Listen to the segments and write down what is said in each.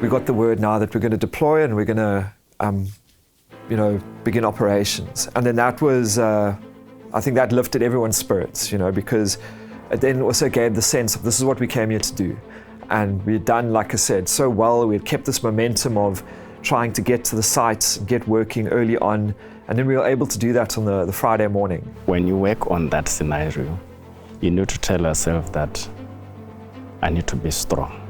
we got the word now that we're going to deploy and we're going to, begin operations. And then that was, I think that lifted everyone's spirits, because it then also gave the sense of this is what we came here to do. And we had done, like I said, so well. We had kept this momentum of trying to get to the sites and get working early on. And then we were able to do that on the Friday morning. When you work on that scenario, you need to tell yourself that I need to be strong.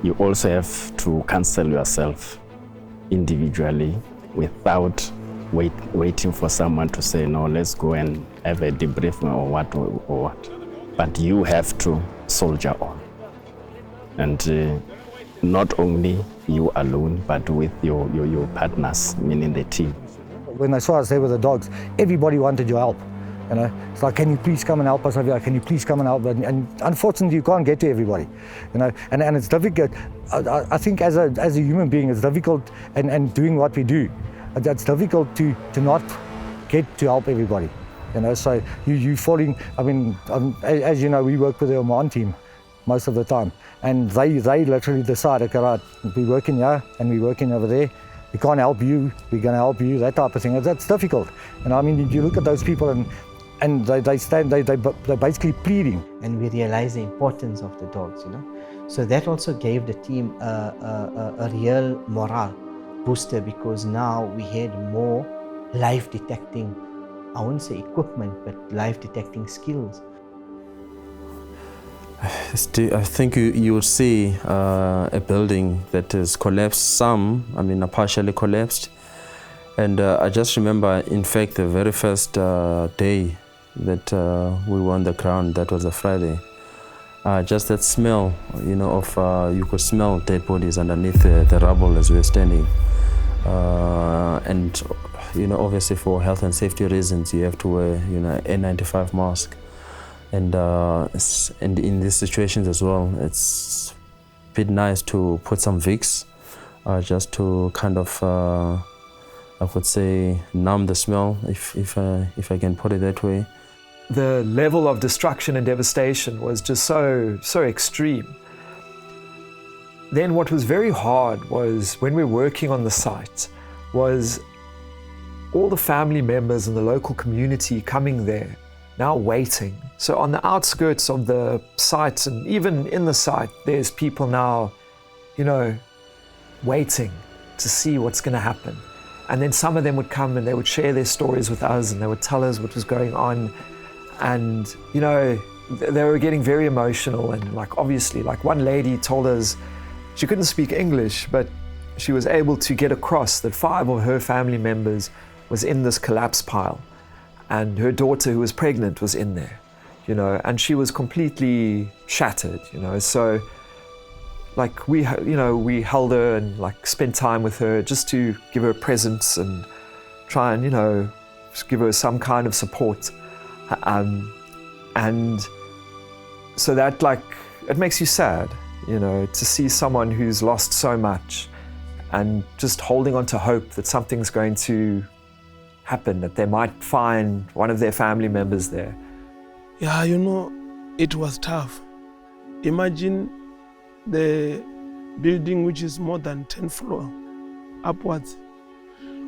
You also have to counsel yourself individually without waiting for someone to say, no, let's go and have a debriefing or what. But you have to soldier on. And not only you alone, but with your partners, meaning the team. When I saw us there with the dogs, everybody wanted your help. It's like, can you please come and help us over here? Can you please come and help? And unfortunately, you can't get to everybody. And it's difficult. I think as a human being, it's difficult, and doing what we do, it's difficult to not get to help everybody. So you falling. I mean, as you know, we work with the Oman team most of the time, and they literally decide, okay, right, we're working here and we're working over there. We can't help you, we're going to help you, that type of thing. That's difficult. I mean, you look at those people and they're basically pleading. And we realize the importance of the dogs, So that also gave the team a real morale booster, because now we had more life detecting, I wouldn't say equipment, but life detecting skills. I think you will see a building that is collapsed, partially collapsed. And I just remember, in fact, the very first day that we were on the ground, that was a Friday, just that smell, you could smell dead bodies underneath the rubble as we were standing. And, obviously for health and safety reasons, you have to wear, N95 mask. And in these situations as well, it's a bit nice to put some Vicks, just to kind of, I would say, numb the smell, if I can put it that way. The level of destruction and devastation was just so extreme. Then what was very hard was, when we were working on the site, was all the family members in the local community coming there, now waiting. So on the outskirts of the site, and even in the site, there's people now, waiting to see what's going to happen. And then some of them would come and they would share their stories with us, and they would tell us what was going on. And, they were getting very emotional. And obviously, one lady told us she couldn't speak English, but she was able to get across that 5 of her family members was in this collapse pile. And her daughter, who was pregnant, was in there, and she was completely shattered, So, we held her and spent time with her just to give her presents and try and, just give her some kind of support. And so that, it makes you sad, to see someone who's lost so much and just holding on to hope that something's going to happen, that they might find one of their family members there. Yeah, it was tough. Imagine the building, which is more than 10 floors upwards.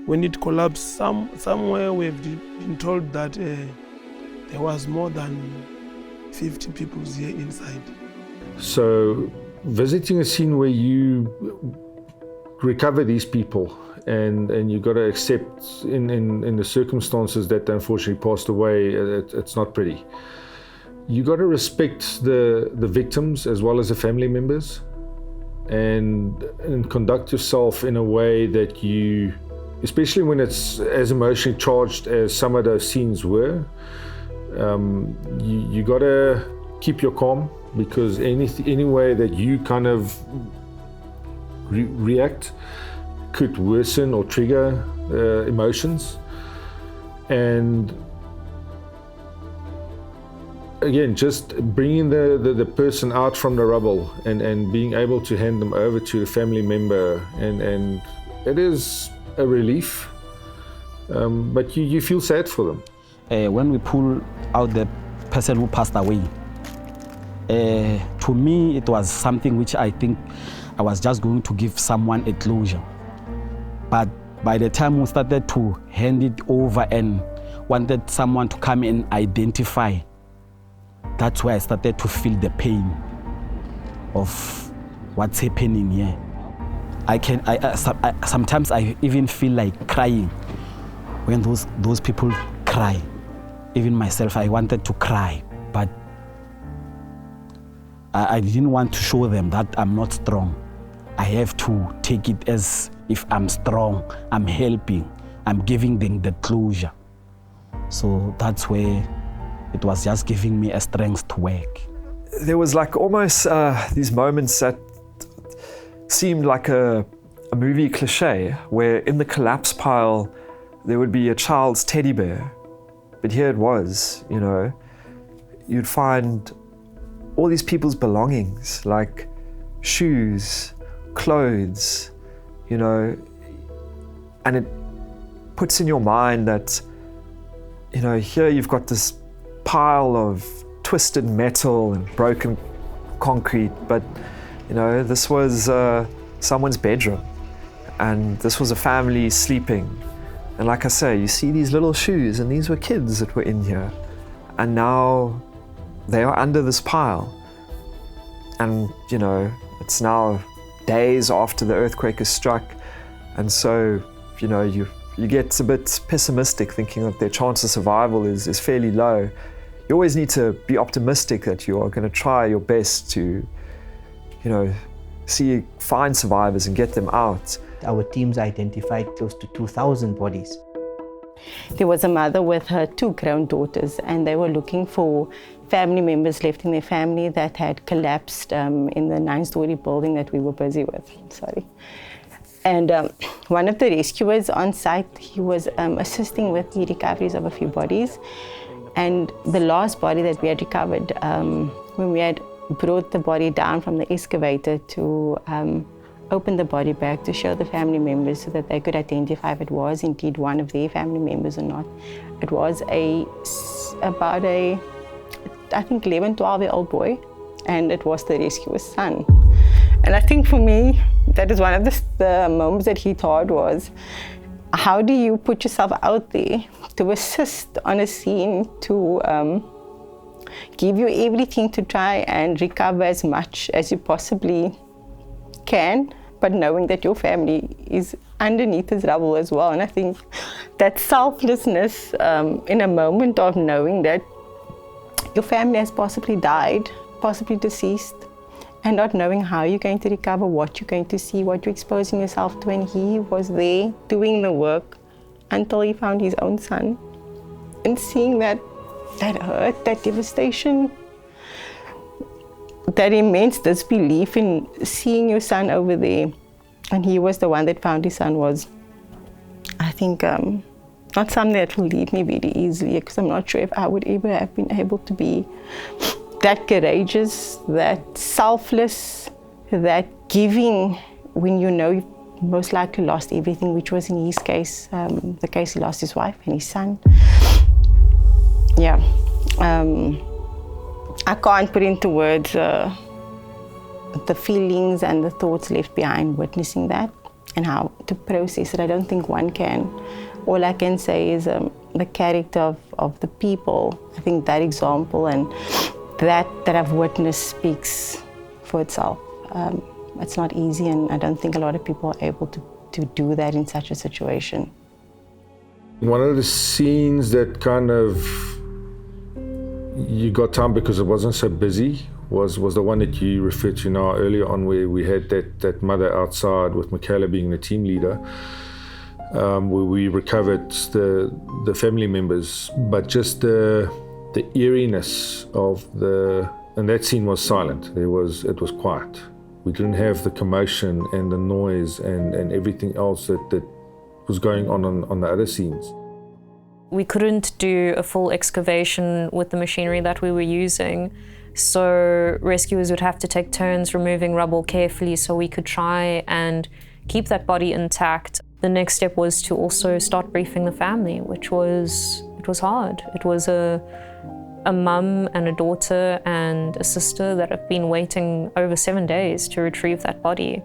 When it collapsed, somewhere we've been told that there was more than 50 people here inside. So visiting a scene where you recover these people, and you got to accept in the circumstances that they unfortunately passed away, it's not pretty. You got to respect the victims as well as the family members, and conduct yourself in a way that you, especially when it's as emotionally charged as some of those scenes were, you got to keep your calm, because any way that you kind of react could worsen or trigger emotions. And again, just bringing the person out from the rubble and being able to hand them over to the family member, and it is a relief, but you feel sad for them. When we pull out the person who passed away, To me, it was something which I think I was just going to give someone a closure. But by the time we started to hand it over and wanted someone to come and identify, that's where I started to feel the pain of what's happening here. Sometimes I even feel like crying when those people cry. Even myself, I wanted to cry, but I didn't want to show them that I'm not strong. I have to take it as if I'm strong, I'm helping, I'm giving them the closure. So that's where it was just giving me a strength to work. There was like almost these moments that seemed like a movie cliche, where in the collapse pile there would be a child's teddy bear. But here it was, you know, you'd find all these people's belongings, like shoes, clothes, you know, and it puts in your mind that, you know, here you've got this pile of twisted metal and broken concrete, but, you know, this was someone's bedroom, and this was a family sleeping. And like I say, you see these little shoes, and these were kids that were in here, and now they are under this pile. And, you know, it's now days after the earthquake has struck, and so, you know, you get a bit pessimistic, thinking that their chance of survival is fairly low. You always need to be optimistic that you are going to try your best to, you know, find survivors and get them out. Our teams identified close to 2,000 bodies. There was a mother with her 2 grown daughters, and they were looking for family members left in their family that had collapsed in the 9-story building that we were busy with. And one of the rescuers on site, he was assisting with the recoveries of a few bodies. And the last body that we had recovered, when we had brought the body down from the excavator to open the body back to show the family members so that they could identify if it was indeed one of their family members or not. It was about a, I think, 11, 12-year-old boy, and it was the rescuer's son. And I think for me, that is one of the moments that hit hard was, how do you put yourself out there to assist on a scene, to give you everything to try and recover as much as you possibly can, but knowing that your family is underneath this rubble as well. And I think that selflessness in a moment of knowing that your family has possibly died, possibly deceased, and not knowing how you're going to recover, what you're going to see, what you're exposing yourself to. And he was there doing the work until he found his own son. And seeing that hurt, that devastation, that immense disbelief in seeing your son over there, and he was the one that found his son, was, I think, not something that will leave me very easily, because I'm not sure if I would ever have been able to be that courageous, that selfless, that giving when you know you've most likely lost everything, which was in his case, the case he lost his wife and his son. Yeah. I can't put into words the feelings and the thoughts left behind witnessing that and how to process it. I don't think one can. All I can say is the character of the people. I think that example and that I've witnessed speaks for itself. It's not easy, and I don't think a lot of people are able to do that in such a situation. One of the scenes that kind of you got time because it wasn't so busy was the one that you referred to now earlier on, where we had that mother outside with Michaela being the team leader, where we recovered the family members, but just the eeriness of and that scene was silent. It was quiet. We didn't have the commotion and the noise and everything else that was going on the other scenes. We couldn't do a full excavation with the machinery that we were using, so rescuers would have to take turns removing rubble carefully so we could try and keep that body intact. The next step was to also start briefing the family, which was hard. It was a a mum and a daughter and a sister that have been waiting over 7 days to retrieve that body.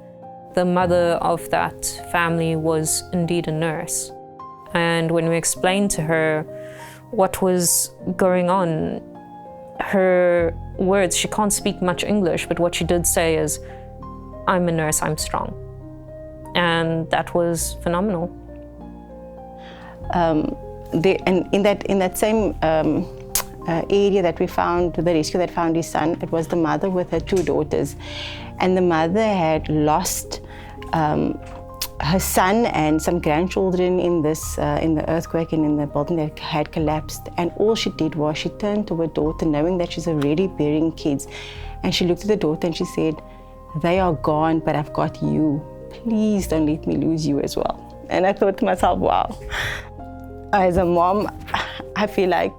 The mother of that family was indeed a nurse. And when we explained to her what was going on, her words, she can't speak much English, but what she did say is, "I'm a nurse, I'm strong." And that was phenomenal. And in that same area that we found, the rescue that found his son, it was the mother with her 2 daughters. And the mother had lost her son and some grandchildren in the earthquake and in the building that had collapsed. And all she did was she turned to her daughter, knowing that she's already bearing kids. And she looked at the daughter and she said, "They are gone, but I've got you. Please don't let me lose you as well." And I thought to myself, wow. As a mom, I feel like,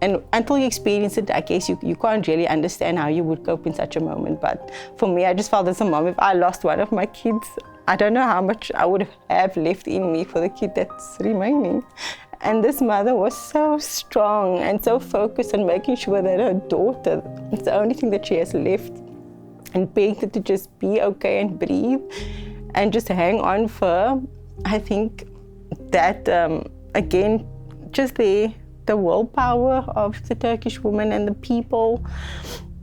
and until you experience it, I guess you can't really understand how you would cope in such a moment. But for me, I just felt as a mom, if I lost one of my kids, I don't know how much I would have left in me for the kid that's remaining. And this mother was so strong and so focused on making sure that her daughter, it's the only thing that she has left, and begged her to just be okay and breathe and just hang on for her. I think that, again, just the willpower of the Turkish woman and the people,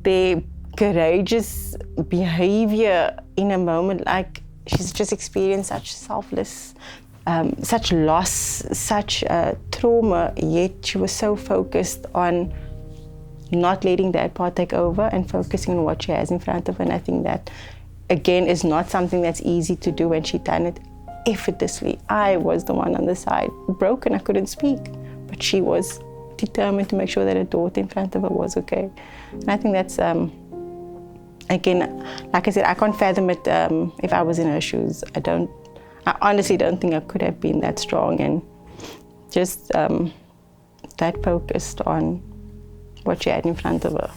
their courageous behavior in a moment like she's just experienced such selfless, such loss, such trauma, yet she was so focused on not letting that part take over and focusing on what she has in front of her. And I think that, again, is not something that's easy to do, and she done it effortlessly. I was the one on the side, broken, I couldn't speak, but she was determined to make sure that her daughter in front of her was okay. And I think that's, again, like I said, I can't fathom it if I was in her shoes. I honestly don't think I could have been that strong and just that focused on what she had in front of her.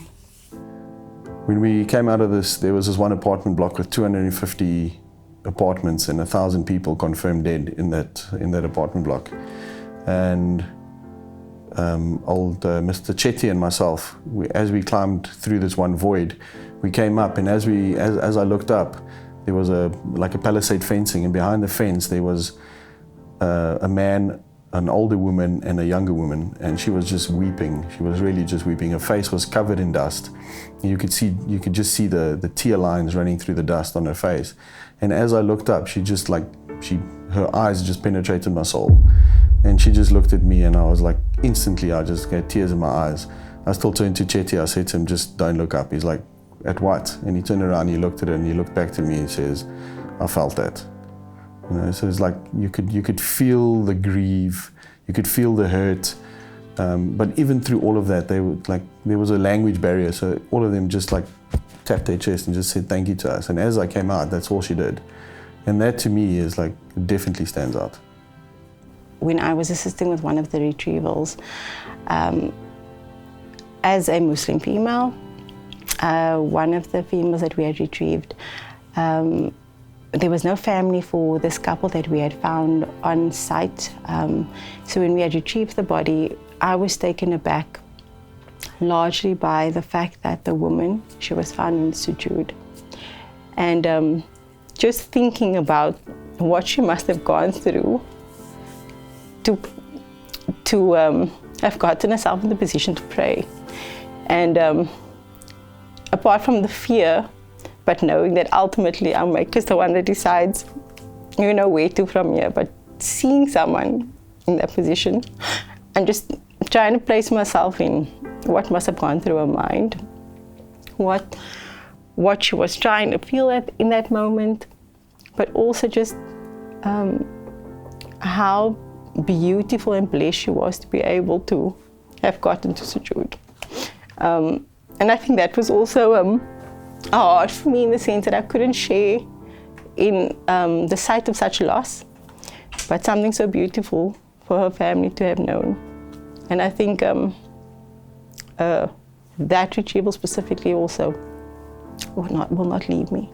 When we came out of this, there was this one apartment block with 250 apartments and 1,000 people confirmed dead in that apartment block. And old Mr. Chetty and myself, as we climbed through this one void, we came up, and as I looked up, there was like a palisade fencing, and behind the fence there was a man, an older woman and a younger woman, and she was just weeping. She was really just weeping. Her face was covered in dust. You could just see the tear lines running through the dust on her face. And as I looked up, her eyes just penetrated my soul. And she just looked at me, and I was like, instantly I just got tears in my eyes. I still turned to Chetty, I said to him, "Just don't look up." He's like, "At what?" And he turned around, he looked at her, and he looked back to me and says, "I felt that." You know, so it's like you could feel the grief, you could feel the hurt, but even through all of that, there was a language barrier. So all of them just like tapped their chest and just said thank you to us. And as I came out, that's all she did, and that to me is like definitely stands out. When I was assisting with one of the retrievals, as a Muslim female, one of the females that we had retrieved, there was no family for this couple that we had found on site. So when we had retrieved the body, I was taken aback largely by the fact that the woman, she was found in sujood. And just thinking about what she must have gone through to have gotten herself in the position to pray. And apart from the fear, but knowing that ultimately our Maker is the one that decides, you know, where to from here. But seeing someone in that position and just trying to place myself in what must have gone through her mind, what she was trying to feel in that moment, but also just how beautiful and blessed she was to be able to have gotten to sujood. And I think that was also hard for me in the sense that I couldn't share in the sight of such loss, but something so beautiful for her family to have known. And I think that retrieval specifically also will not leave me.